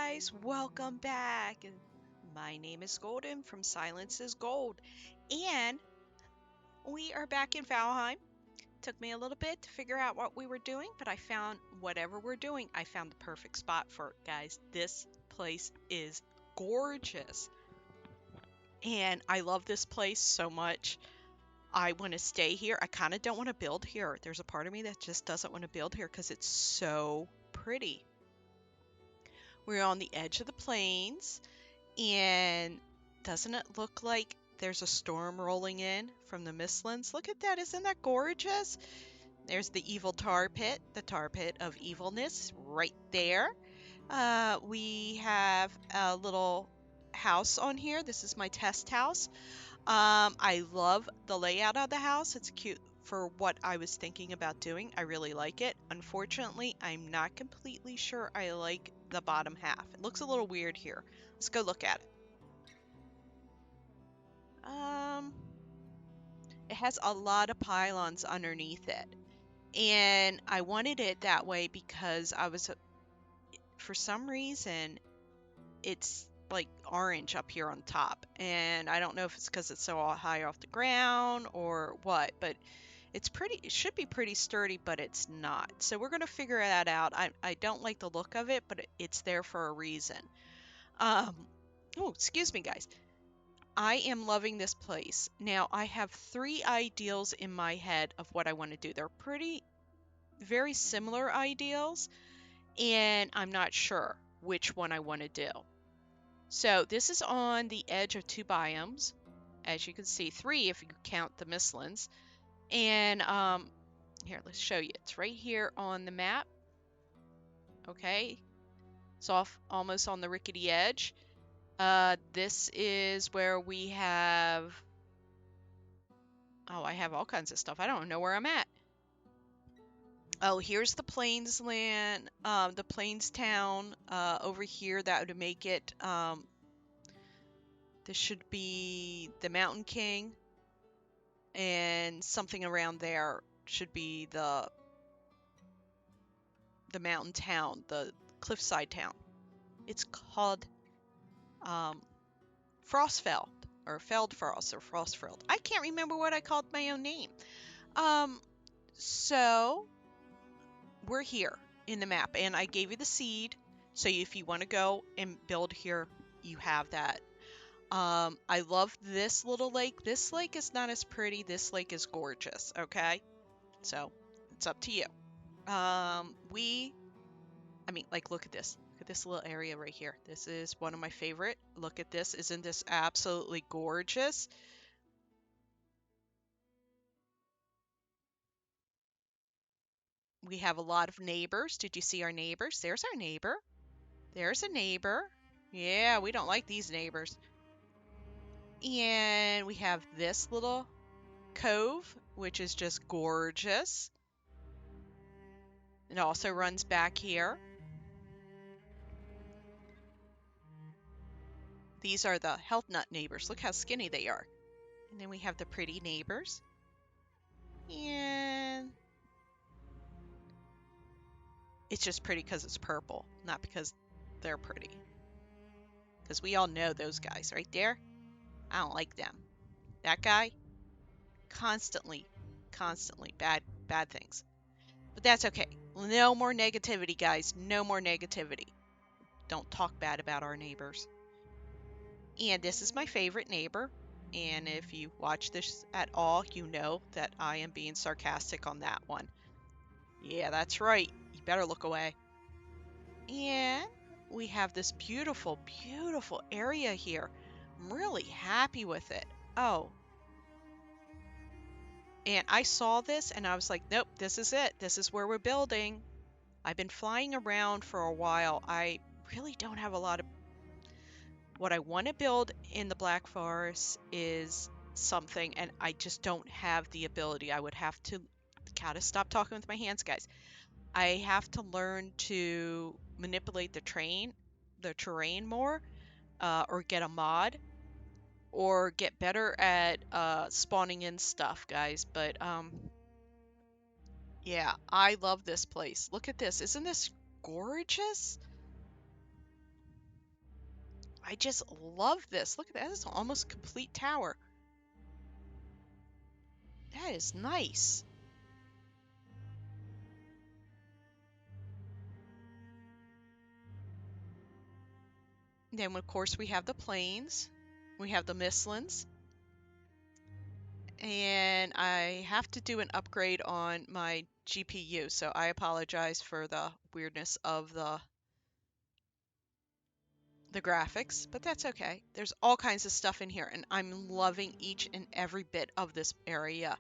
guys, welcome back. My name is Golden from Silence is Gold, and we are back in Valheim. Took me a little bit to figure out what we were doing, but I found whatever we're doing, I found the perfect spot for it, guys. This place is gorgeous, and I love this place so much. I want to stay here. I kind of don't want to build here. There's a part of me that just doesn't want to build here because it's so pretty. We're on the edge of the plains. And doesn't it look like there's a storm rolling in from the Mistlands? Look at that. Isn't that gorgeous? There's the evil tar pit, the tar pit of evilness right there. We have a little house on here. This is my test house. I love the layout of the house. It's cute for what I was thinking about doing. I really like it. Unfortunately, I'm not completely sure I like the bottom half. It looks a little weird here. Let's go look at it. It has a lot of pylons underneath it. And I wanted it that way because for some reason, it's like orange up here on top. And I don't know if it's because it's so high off the ground or what, but it should be pretty sturdy, but it's not. So we're going to figure that out. I don't like the look of it, but it's there for a reason. Oh, excuse me, guys. I am loving this place. Now, I have 3 ideals in my head of what I want to do. They're very similar ideals, and I'm not sure which one I want to do. So this is on the edge of 2 biomes. As you can see, 3 if you count the Mistlands. And here, let's show you. It's right here on the map. Okay, it's almost on the rickety edge. This is where we have... Oh, I have all kinds of stuff. I don't know where I'm at. Oh, here's the Plains land, the Plains town over here. That would make it, this should be the Mountain King, and something around there should be the mountain town, the cliffside town. It's called Frostfeld, or Feldfrost, or Frostfeld. I can't remember what I called my own name. So we're here in the map, and I gave you the seed, so if you want to go and build here, you have that. I love this little lake. This lake is not as pretty. This lake is gorgeous, okay? So, it's up to you. Like, look at this. Look at this little area right here. This is one of my favorite. Look at this. Isn't this absolutely gorgeous? We have a lot of neighbors. Did you see our neighbors? There's our neighbor. There's a neighbor. Yeah, we don't like these neighbors. And we have this little cove, which is just gorgeous. It also runs back here. These are the health nut neighbors. Look how skinny they are. And then we have the pretty neighbors. And it's just pretty because it's purple, not because they're pretty. Because we all know those guys right there. I don't like them. That guy, constantly bad things. But that's okay. No more negativity, guys. No more negativity. Don't talk bad about our neighbors. And this is my favorite neighbor. And if you watch this at all, you know that I am being sarcastic on that one. Yeah, that's right. You better look away. And we have this beautiful, beautiful area here. I'm really happy with it. Oh. And I saw this and I was like, nope, this is it. This is where we're building. I've been flying around for a while. I really don't have a lot of... What I want to build in the Black Forest is something, and I just don't have the ability. I would have to... Gotta stop talking with my hands, guys. I have to learn to manipulate the terrain more, or get a mod, or get better at spawning in stuff, guys. But yeah, I love this place. Look at this. Isn't this gorgeous? I just love this. Look at that. It's almost a complete tower. That is nice. Then, of course, we have the plains. We have the Mistlands. And I have to do an upgrade on my GPU, so I apologize for the weirdness of the graphics, but that's okay. There's all kinds of stuff in here, and I'm loving each and every bit of this area.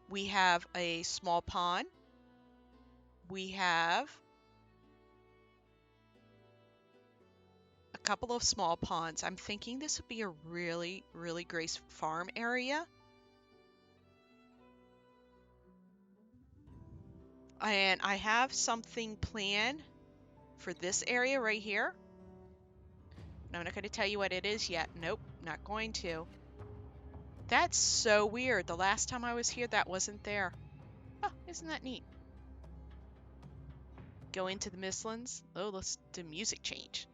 We have a small pond. We have a couple of small ponds. I'm thinking this would be a really, really great farm area. And I have something planned for this area right here. I'm not going to tell you what it is yet. Nope, not going to. That's so weird. The last time I was here, that wasn't there. Oh, isn't that neat? Go into the Mistlands. Oh, let's do music change.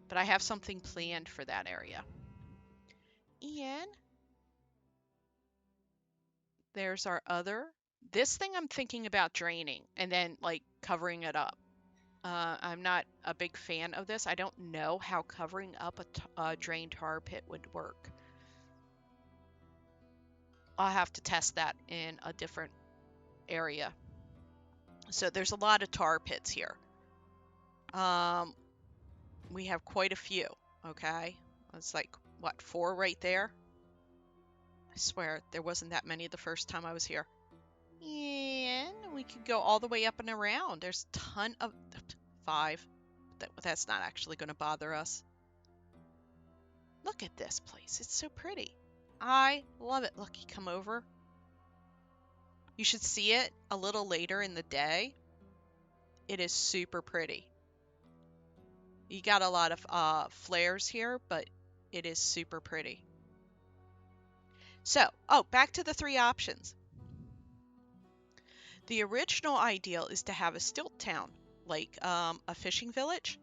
But I have something planned for that area. And there's our other. This thing I'm thinking about draining and then like covering it up. I'm not a big fan of this. I don't know how covering up a drained tar pit would work. I'll have to test that in a different area. So there's a lot of tar pits here. We have quite a few, okay? It's like, what, 4 right there? I swear, there wasn't that many the first time I was here. And we could go all the way up and around. There's a ton of... 5. That's not actually going to bother us. Look at this place. It's so pretty. I love it. Look, you come over. You should see it a little later in the day. It is super pretty. You got a lot of flares here, but it is super pretty. So, back to the 3 options. The original ideal is to have a stilt town, like a fishing village.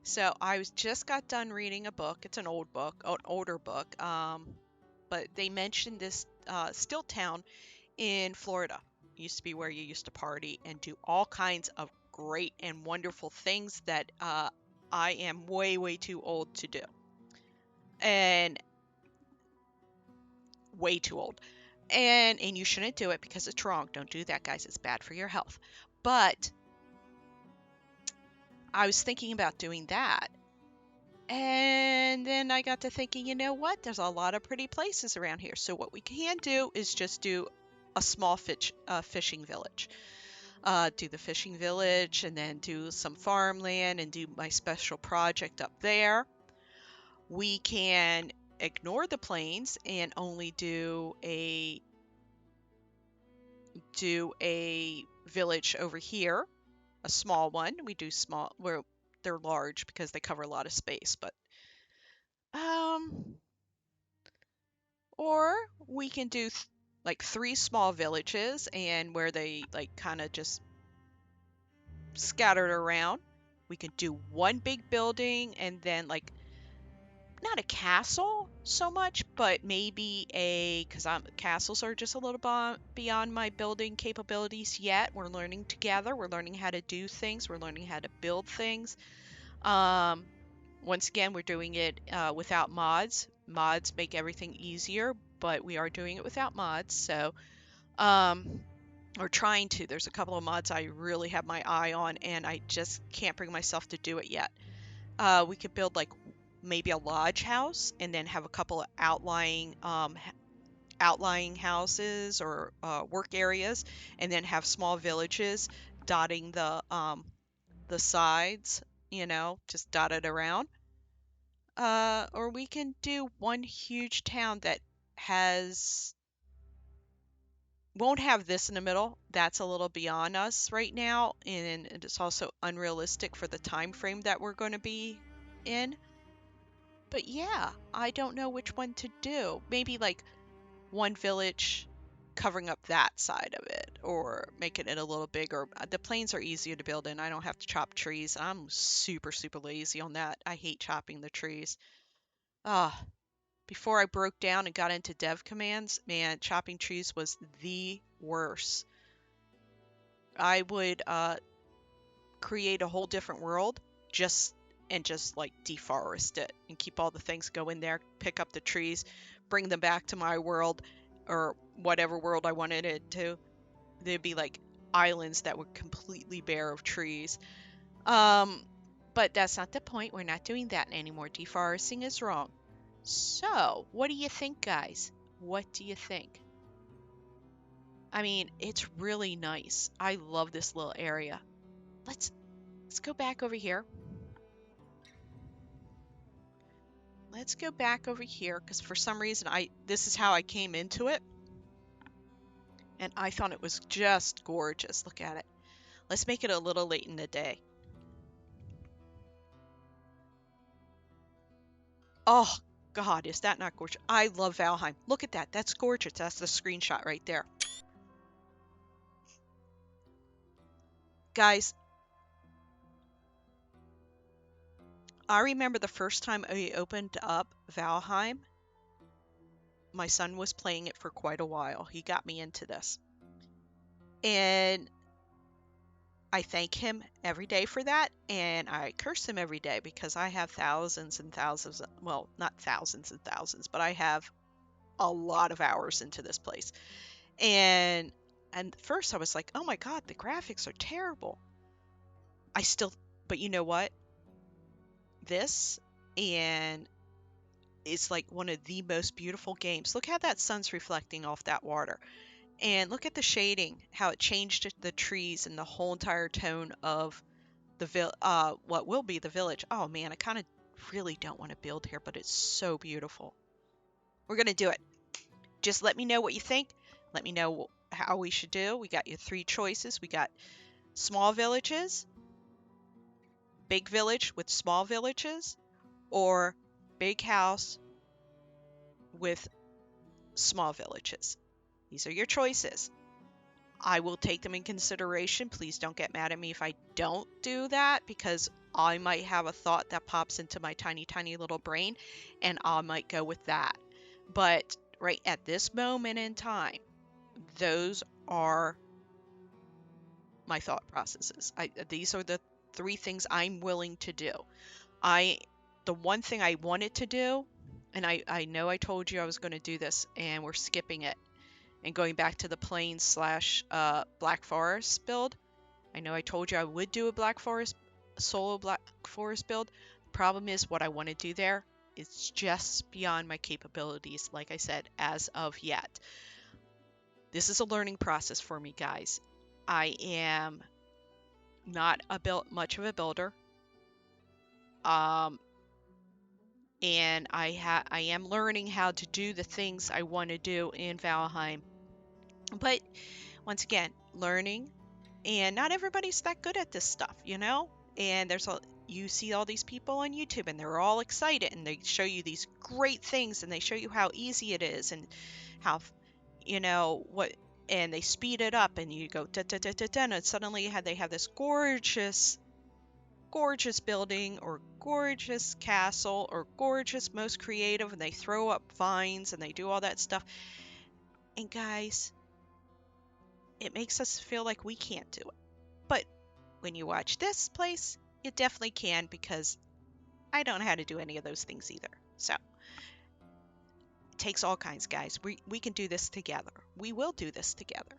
So I just got done reading a book. It's an old book, an older book, but they mentioned this stilt town in Florida. It used to be where you used to party and do all kinds of great and wonderful things that I am way, way too old to do. And way too old. And you shouldn't do it because it's wrong. Don't do that, guys. It's bad for your health. But I was thinking about doing that. And then I got to thinking, you know what? There's a lot of pretty places around here. So what we can do is just do a small fishing village. Do the fishing village and then do some farmland and do my special project up there. We can ignore the plains and only do a village over here, a small one. We do small where they're large because they cover a lot of space, but or we can do like 3 small villages and where they like kind of just scattered around. We could do 1 big building and then like not a castle so much, but maybe because castles are just a little beyond my building capabilities yet. We're learning together. We're learning how to do things. We're learning how to build things. Once again, we're doing it without mods. Mods make everything easier, but we are doing it without mods. So, we're trying to. There's a couple of mods I really have my eye on, and I just can't bring myself to do it yet. We could build like maybe a lodge house and then have a couple of outlying houses or work areas, and then have small villages dotting the sides, just dotted around. Or we can do one huge town that won't have this in the middle. That's a little beyond us right now, and it's also unrealistic for the time frame that we're going to be in. But yeah, I don't know which one to do. Maybe like one village covering up that side of it or making it a little bigger. The plains are easier to build in. I don't have to chop trees. I'm super, super lazy on that. I hate chopping the trees. Ah, before I broke down and got into dev commands, man, chopping trees was the worst. I would create a whole different world just like deforest it and keep all the things go in there, pick up the trees, bring them back to my world or whatever world I wanted it to. There'd be like islands that were completely bare of trees. But that's not the point. We're not doing that anymore. Deforesting is wrong. So, what do you think, guys? What do you think? I mean, it's really nice. I love this little area. Let's go back over here. Let's go back over here because for some reason this is how I came into it. And I thought it was just gorgeous. Look at it. Let's make it a little late in the day. Oh, God, is that not gorgeous? I love Valheim. Look at that. That's gorgeous. That's the screenshot right there. Guys, I remember the first time I opened up Valheim. My son was playing it for quite a while. He got me into this. And I thank him every day for that, and I curse him every day because I have thousands and thousands, well, not thousands and thousands, but I have a lot of hours into this place. And first I was like, oh my God, the graphics are terrible. But you know what? This and it's like one of the most beautiful games. Look how that sun's reflecting off that water. And look at the shading, how it changed the trees and the whole entire tone of what will be the village. Oh man, I kind of really don't want to build here, but it's so beautiful. We're gonna do it. Just let me know what you think. Let me know how we should do. We got your 3 choices. We got small villages, big village with small villages, or big house with small villages. These are your choices. I will take them in consideration. Please don't get mad at me if I don't do that because I might have a thought that pops into my tiny, tiny little brain and I might go with that. But right at this moment in time, those are my thought processes. These are the 3 things I'm willing to do. The one thing I wanted to do, and I know I told you I was going to do this and we're skipping it and going back to the plains / Black Forest build. I know I told you I would do a solo Black Forest build. The problem is what I want to do there is just beyond my capabilities, like I said, as of yet. This is a learning process for me, guys. I am not much of a builder. And I am learning how to do the things I want to do in Valheim. But once again, learning, and not everybody's that good at this stuff, you know? And you see all these people on YouTube and they're all excited and they show you these great things and they show you how easy it is and how, and they speed it up and you go da da da da da, and suddenly they have this gorgeous building or gorgeous castle or gorgeous most creative, and they throw up vines and they do all that stuff. And guys, it makes us feel like we can't do it. But when you watch this place, you definitely can, because I don't know how to do any of those things either. So it takes all kinds, guys. We can do this together. We will do this together.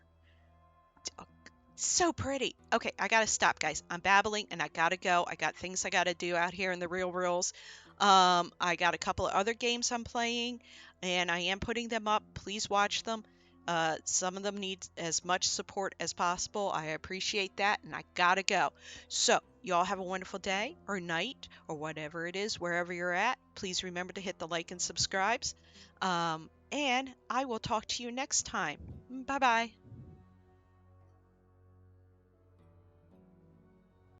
So pretty. Okay, I gotta stop, guys. I'm babbling and I gotta go. I got things I gotta do out here in the real worlds. I got a couple of other games I'm playing and I am putting them up. Please watch them. Some of them need as much support as possible. I appreciate that, and I gotta go. So, y'all have a wonderful day or night or whatever it is, wherever you're at. Please remember to hit the like and subscribes. And I will talk to you next time. Bye bye.